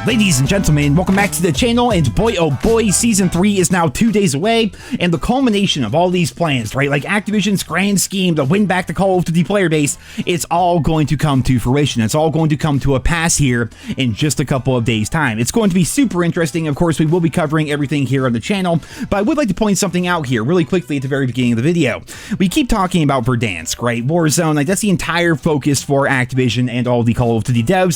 Ladies and gentlemen, welcome back to the channel, and boy oh boy, Season 3 is now 2 days away, and the culmination of all these plans, right, like Activision's grand scheme to win back the Call of Duty player base, it's all going to come to fruition. It's all going to come to a pass here in just a couple of days' time. It's going to be super interesting. Of course, we will be covering everything here on the channel, but I would like to point something out here really quickly at the very beginning of the video. We keep talking about Verdansk, right, Warzone, like that's the entire focus for Activision and all the Call of Duty devs.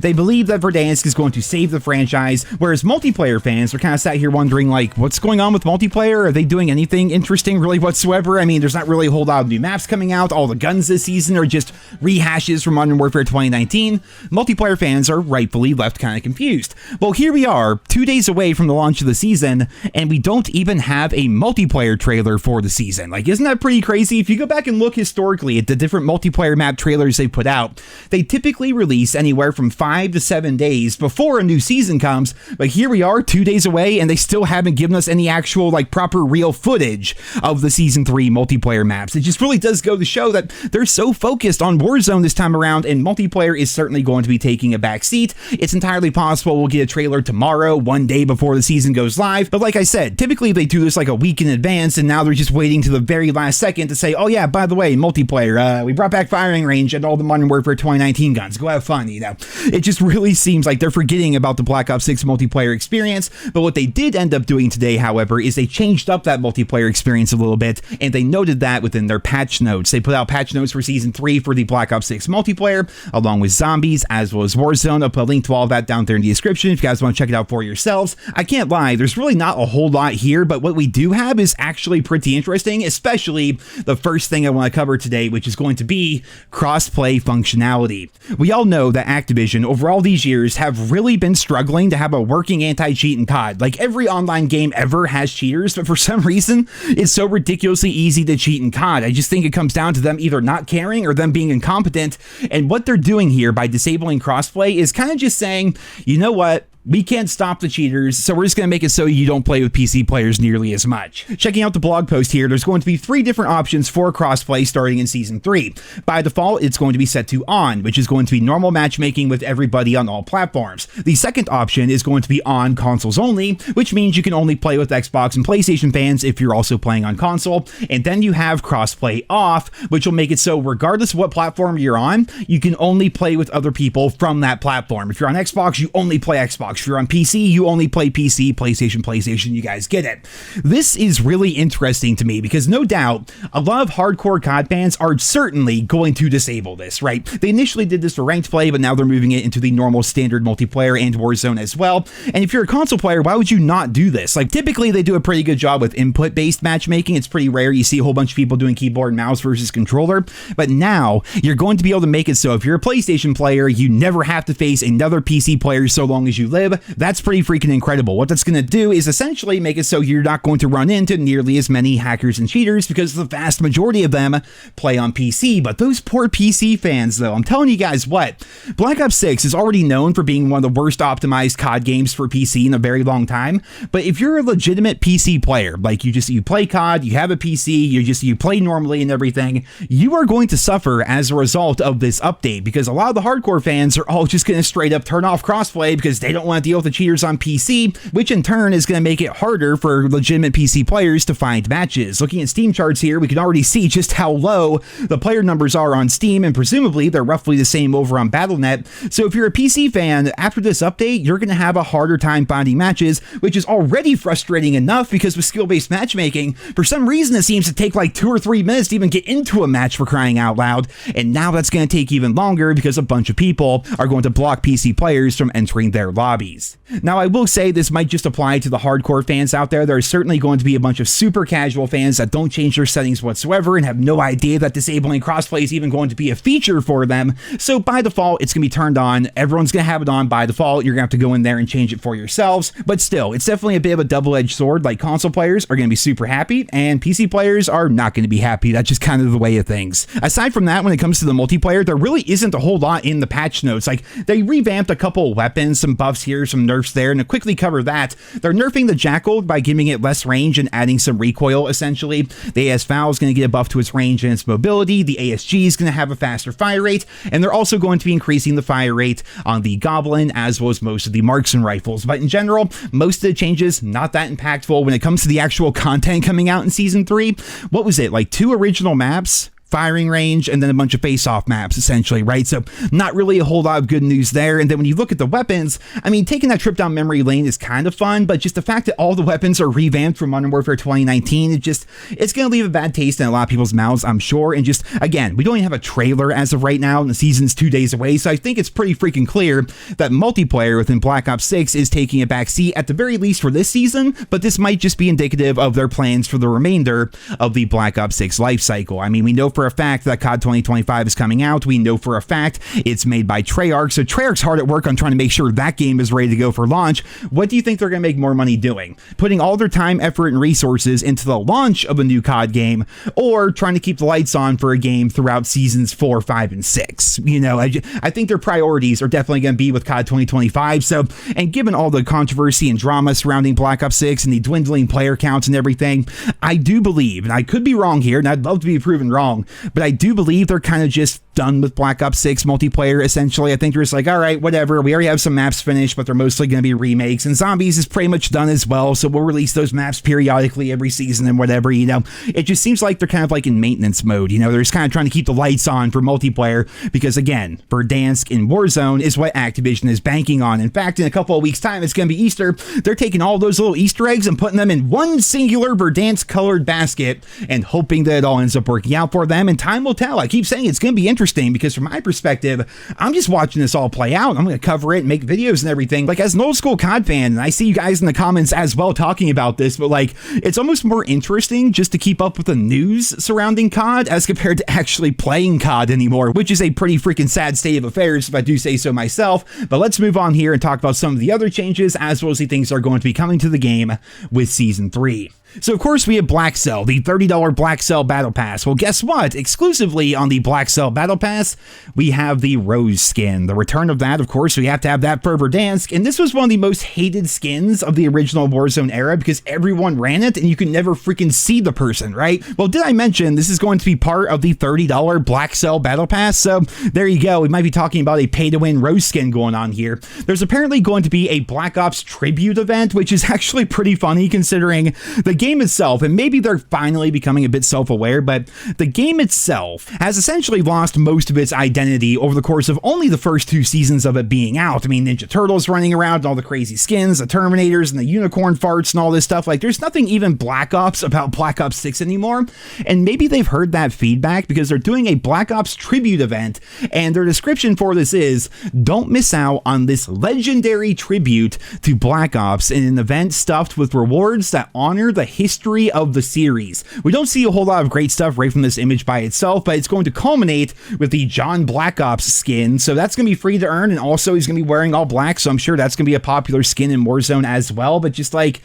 They believe that Verdansk is going to save the franchise, whereas multiplayer fans are kind of sat here wondering, like, what's going on with multiplayer? Are they doing anything interesting really whatsoever? I mean, there's not really a whole lot of new maps coming out. All the guns this season are just rehashes from Modern Warfare 2019. Multiplayer fans are rightfully left kind of confused. Well, here we are, 2 days away from the launch of the season, and we don't even have a multiplayer trailer for the season. Like, isn't that pretty crazy? If you go back and look historically at the different multiplayer map trailers they put out, they typically release anywhere from 5 to 7 days before a new season comes, but here we are 2 days away and they still haven't given us any actual, like, proper real footage of the Season 3 multiplayer maps. It just really does go to show that they're so focused on Warzone this time around, and multiplayer is certainly going to be taking a back seat. It's entirely possible we'll get a trailer tomorrow, one day before the season goes live, but like I said, typically they do this like a week in advance, and now they're just waiting to the very last second to say, oh yeah, by the way, multiplayer, we brought back firing range and all the Modern Warfare 2019 guns. Go have fun, you know. It just really seems like they're forgetting about the Black Ops 6 multiplayer experience, but what they did end up doing today, however, is they changed up that multiplayer experience a little bit, and they noted that within their patch notes. They put out patch notes for Season 3 for the Black Ops 6 multiplayer, along with zombies, as well as Warzone. I'll put a link to all of that down there in the description if you guys want to check it out for yourselves. I can't lie, there's really not a whole lot here, but what we do have is actually pretty interesting, especially the first thing I want to cover today, which is going to be cross-play functionality. We all know that Activision, over all these years, have really been struggling to have a working anti-cheat in COD. Like, every online game ever has cheaters, but for some reason, it's so ridiculously easy to cheat in COD. I just think it comes down to them either not caring or them being incompetent, and what they're doing here by disabling crossplay is kind of just saying, you know what? We can't stop the cheaters, so we're just going to make it so you don't play with PC players nearly as much. Checking out the blog post here, there's going to be 3 different options for crossplay starting in Season 3. By default, it's going to be set to on, which is going to be normal matchmaking with everybody on all platforms. The second option is going to be on consoles only, which means you can only play with Xbox and PlayStation fans if you're also playing on console. And then you have crossplay off, which will make it so regardless of what platform you're on, you can only play with other people from that platform. If you're on Xbox, you only play Xbox. If you're on PC, you only play PC, PlayStation, you guys get it. This is really interesting to me because no doubt a lot of hardcore COD fans are certainly going to disable this, right? They initially did this for ranked play, but now they're moving it into the normal standard multiplayer and Warzone as well. And if you're a console player, why would you not do this? Like, typically they do a pretty good job with input-based matchmaking. It's pretty rare you see a whole bunch of people doing keyboard and mouse versus controller, but now you're going to be able to make it so if you're a PlayStation player, you never have to face another PC player so long as you live. That's pretty freaking incredible. What that's going to do is essentially make it so you're not going to run into nearly as many hackers and cheaters because the vast majority of them play on PC. But those poor PC fans, though, I'm telling you guys what, Black Ops 6 is already known for being one of the worst optimized COD games for PC in a very long time. But if you're a legitimate PC player, like you play COD, you have a PC, you play normally and everything, you are going to suffer as a result of this update because a lot of the hardcore fans are all just going to straight up turn off crossplay because they don't want to deal with the cheaters on PC, which in turn is going to make it harder for legitimate PC players to find matches. Looking at Steam charts here, we can already see just how low the player numbers are on Steam, and presumably they're roughly the same over on Battle.net. So if you're a PC fan, after this update, you're going to have a harder time finding matches, which is already frustrating enough because with skill-based matchmaking, for some reason it seems to take like 2 or 3 minutes to even get into a match, for crying out loud, and now that's going to take even longer because a bunch of people are going to block PC players from entering their lobbies. Now, I will say this might just apply to the hardcore fans out there. There are certainly going to be a bunch of super casual fans that don't change their settings whatsoever and have no idea that disabling crossplay is even going to be a feature for them. So by default, it's going to be turned on. Everyone's going to have it on by default. You're going to have to go in there and change it for yourselves. But still, it's definitely a bit of a double-edged sword. Like, console players are going to be super happy and PC players are not going to be happy. That's just kind of the way of things. Aside from that, when it comes to the multiplayer, there really isn't a whole lot in the patch notes. Like, they revamped a couple weapons, some buffs here here, some nerfs there, and to quickly cover that, they're nerfing the Jackal by giving it less range and adding some recoil, essentially. The AS Foul is going to get a buff to its range and its mobility. The ASG is going to have a faster fire rate, and they're also going to be increasing the fire rate on the Goblin as well as most of the marksman rifles. But in general, most of the changes not that impactful when it comes to the actual content coming out in Season 3. What was it, like 2 original maps? Firing range, and then a bunch of face-off maps, essentially, right? So not really a whole lot of good news there. And then when you look at the weapons, I mean, taking that trip down memory lane is kind of fun, but just the fact that all the weapons are revamped from Modern Warfare 2019, it's going to leave a bad taste in a lot of people's mouths, I'm sure. And just, again, we don't even have a trailer as of right now, and the season's 2 days away, so I think it's pretty freaking clear that multiplayer within Black Ops 6 is taking a backseat at the very least for this season, but this might just be indicative of their plans for the remainder of the Black Ops 6 life cycle. I mean, we know for a fact that COD 2025 is coming out. We know for a fact it's made by Treyarch, so Treyarch's hard at work on trying to make sure that game is ready to go for launch. What do you think they're going to make more money doing? Putting all their time, effort, and resources into the launch of a new COD game, or trying to keep the lights on for a game throughout seasons 4, 5, and 6? You know, I think their priorities are definitely going to be with COD 2025. So, and given all the controversy and drama surrounding Black Ops 6 and the dwindling player counts and everything, I do believe, and I could be wrong here, and I'd love to be proven wrong, but I do believe they're kind of just done with Black Ops 6 multiplayer, essentially. I think they're just like, all right, whatever, we already have some maps finished, but they're mostly going to be remakes, and Zombies is pretty much done as well, so we'll release those maps periodically every season and whatever, you know. It just seems like they're kind of like in maintenance mode, you know. They're just kind of trying to keep the lights on for multiplayer, because again, Verdansk and Warzone is what Activision is banking on. In fact, in a couple of weeks' time, it's going to be Easter. They're taking all those little Easter eggs and putting them in one singular Verdansk colored basket and hoping that it all ends up working out for them, and time will tell. I keep saying it's going to be interesting, because from my perspective, I'm just watching this all play out. I'm going to cover it and make videos and everything. Like, as an old school COD fan, and I see you guys in the comments as well talking about this, but like, it's almost more interesting just to keep up with the news surrounding COD as compared to actually playing COD anymore, which is a pretty freaking sad state of affairs, if I do say so myself. But let's move on here and talk about some of the other changes as well as the things that are going to be coming to the game with Season 3. So of course we have Black Cell, the $30 Black Cell Battle Pass. Well, guess what? Exclusively on the Black Cell Battle Pass, we have the Rose skin. The return of that, of course, we have to have that for Verdansk, and this was one of the most hated skins of the original Warzone era because everyone ran it and you could never freaking see the person, right? Well, did I mention this is going to be part of the $30 Black Cell Battle Pass? So there you go. We might be talking about a pay-to-win Rose skin going on here. There's apparently going to be a Black Ops tribute event, which is actually pretty funny considering the game itself, and maybe they're finally becoming a bit self-aware, but the game itself has essentially lost most of its identity over the course of only the first 2 seasons of it being out. I mean, Ninja Turtles running around and all the crazy skins, the Terminators and the unicorn farts and all this stuff. Like, there's nothing even Black Ops about Black Ops 6 anymore, and maybe they've heard that feedback because they're doing a Black Ops tribute event, and their description for this is, don't miss out on this legendary tribute to Black Ops in an event stuffed with rewards that honor the history of the series. We don't see a whole lot of great stuff right from this image by itself, but it's going to culminate with the John Black Ops skin, so that's going to be free to earn, and also he's going to be wearing all black, so I'm sure that's going to be a popular skin in Warzone as well. But just like,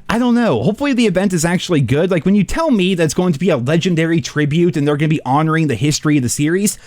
I don't know, hopefully the event is actually good. Like, when you tell me that's going to be a legendary tribute and they're going to be honoring the history of the series,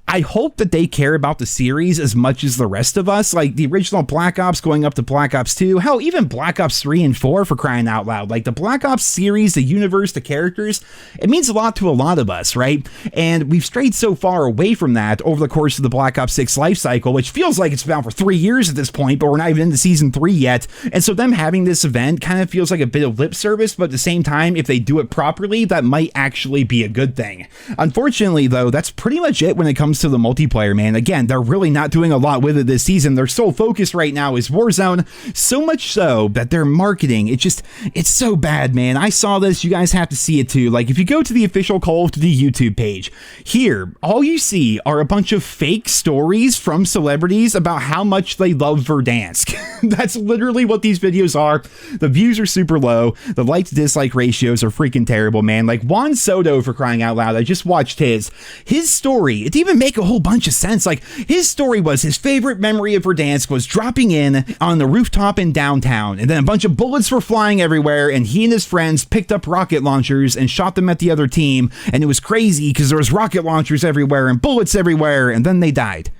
I hope that they care about the series as much as the rest of us. Like, the original Black Ops going up to Black Ops 2, hell, even Black Ops 3 and 4, for crying out loud. Like, the Black Ops series, the universe, the characters, it means a lot to a lot of us, right? And we've strayed so far away from that over the course of the Black Ops 6 life cycle, which feels like it's been out for 3 years at this point, but we're not even into Season 3 yet. And so them having this event kind of feels like a bit of lip service, but at the same time, if they do it properly, that might actually be a good thing. Unfortunately, though, that's pretty much it when it comes to the multiplayer, man. Again, they're really not doing a lot with it this season. Their sole focus right now is Warzone, so much so that their marketing, it's so bad, man. I saw this, you guys have to see it too. Like, if you go to the official Call of Duty YouTube page, here, all you see are a bunch of fake stories from celebrities about how much they love Verdansk. That's literally what these videos are. The views are super low. The like to dislike ratios are freaking terrible, man. Like, Juan Soto, for crying out loud, I just watched his story. It didn't even make a whole bunch of sense. Like, his story was his favorite memory of Verdansk was dropping in on the rooftop in downtown, and then a bunch of bullets were flying everywhere, and he and his friends picked up rocket launchers and shot them at the other team, and it was crazy because there was rocket launchers everywhere and bullets everywhere, and then they died.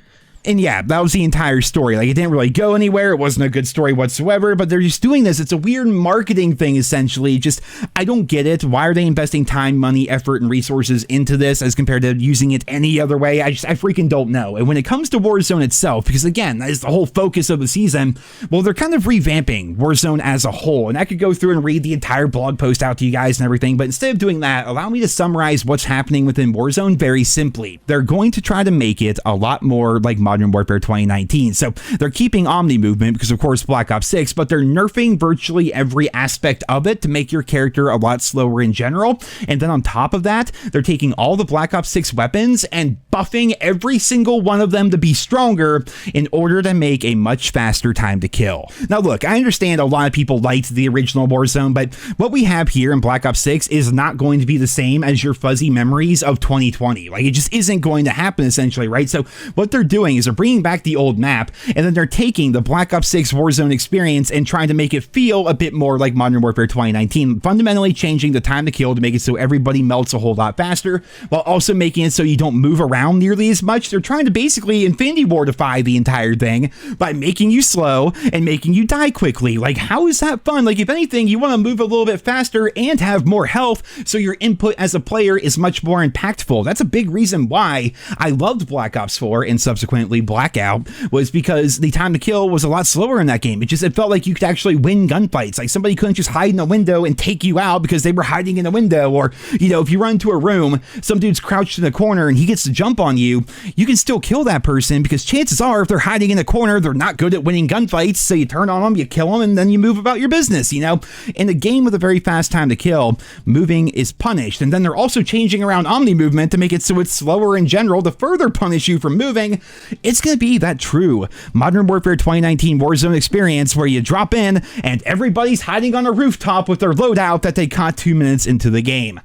And yeah, that was the entire story. Like, it didn't really go anywhere. It wasn't a good story whatsoever, but they're just doing this. It's a weird marketing thing, essentially. Just, I don't get it. Why are they investing time, money, effort, and resources into this as compared to using it any other way? I freaking don't know. And when it comes to Warzone itself, because again, that is the whole focus of the season, well, they're kind of revamping Warzone as a whole. And I could go through and read the entire blog post out to you guys and everything, but instead of doing that, allow me to summarize what's happening within Warzone very simply. They're going to try to make it a lot more like Modern Warfare 2019. So they're keeping Omni movement because of course Black Ops 6, but they're nerfing virtually every aspect of it to make your character a lot slower in general. And then on top of that, they're taking all the Black Ops 6 weapons and buffing every single one of them to be stronger in order to make a much faster time to kill. Now look, I understand a lot of people liked the original Warzone, but what we have here in Black Ops 6 is not going to be the same as your fuzzy memories of 2020. Like, it just isn't going to happen, essentially, right? So what they're doing is they're bringing back the old map, and then they're taking the Black Ops 6 Warzone experience and trying to make it feel a bit more like Modern Warfare 2019, fundamentally changing the time to kill to make it so everybody melts a whole lot faster, while also making it so you don't move around nearly as much. They're trying to basically Infinity War-defy the entire thing by making you slow and making you die quickly. Like, how is that fun? Like, if anything, you want to move a little bit faster and have more health, so your input as a player is much more impactful. That's a big reason why I loved Black Ops 4 and subsequently Blackout, was because the time to kill was a lot slower in that game. It felt like you could actually win gunfights. Like, somebody couldn't just hide in a window and take you out because they were hiding in a window, or, you know, if you run into a room, some dude's crouched in a corner and he gets to jump on you, you can still kill that person because chances are if they're hiding in a corner, they're not good at winning gunfights, so you turn on them, you kill them, and then you move about your business, you know? In a game with a very fast time to kill, moving is punished, and then they're also changing around Omni movement to make it so it's slower in general to further punish you for moving. It's going to be that true Modern Warfare 2019 Warzone experience where you drop in and everybody's hiding on a rooftop with their loadout that they caught 2 minutes into the game.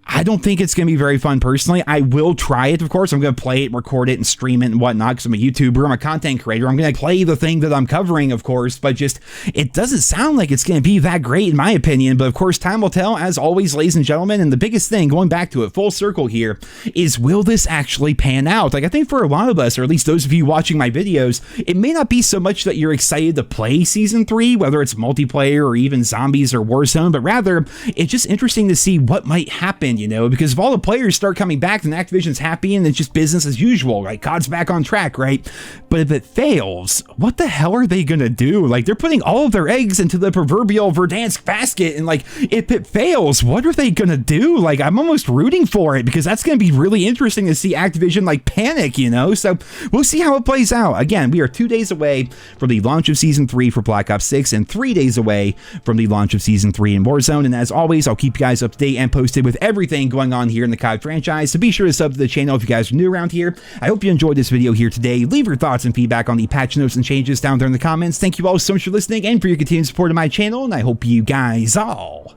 I don't think it's going to be very fun personally. I will try it, of course. I'm going to play it, record it, and stream it and whatnot because I'm a YouTuber, I'm a content creator. I'm going to play the thing that I'm covering, of course, but just, it doesn't sound like it's going to be that great in my opinion. But of course, time will tell, as always, ladies and gentlemen. And the biggest thing, going back to it full circle here, is will this actually pan out? Like, I think for a lot of us, or at least those of you watching my videos, it may not be so much that you're excited to play Season 3, whether it's multiplayer or even zombies or Warzone, but rather it's just interesting to see what might happen, you know, because if all the players start coming back, then Activision's happy and it's just business as usual, like COD's back on track, right? But if it fails, what the hell are they gonna do? Like, they're putting all of their eggs into the proverbial Verdansk basket, and like, if it fails, what are they gonna do? Like, I'm almost rooting for it because that's gonna be really interesting to see Activision like panic, you know? So we'll see how it plays out. Again, we are 2 days away from the launch of Season 3 for Black Ops 6 and 3 days away from the launch of Season 3 in Warzone. And as always, I'll keep you guys up to date and posted with everything going on here in the COD franchise. So be sure to sub to the channel if you guys are new around here. I hope you enjoyed this video here today. Leave your thoughts and feedback on the patch notes and changes down there in the comments. Thank you all so much for listening and for your continued support of my channel. And I hope you guys all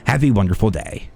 have a wonderful day.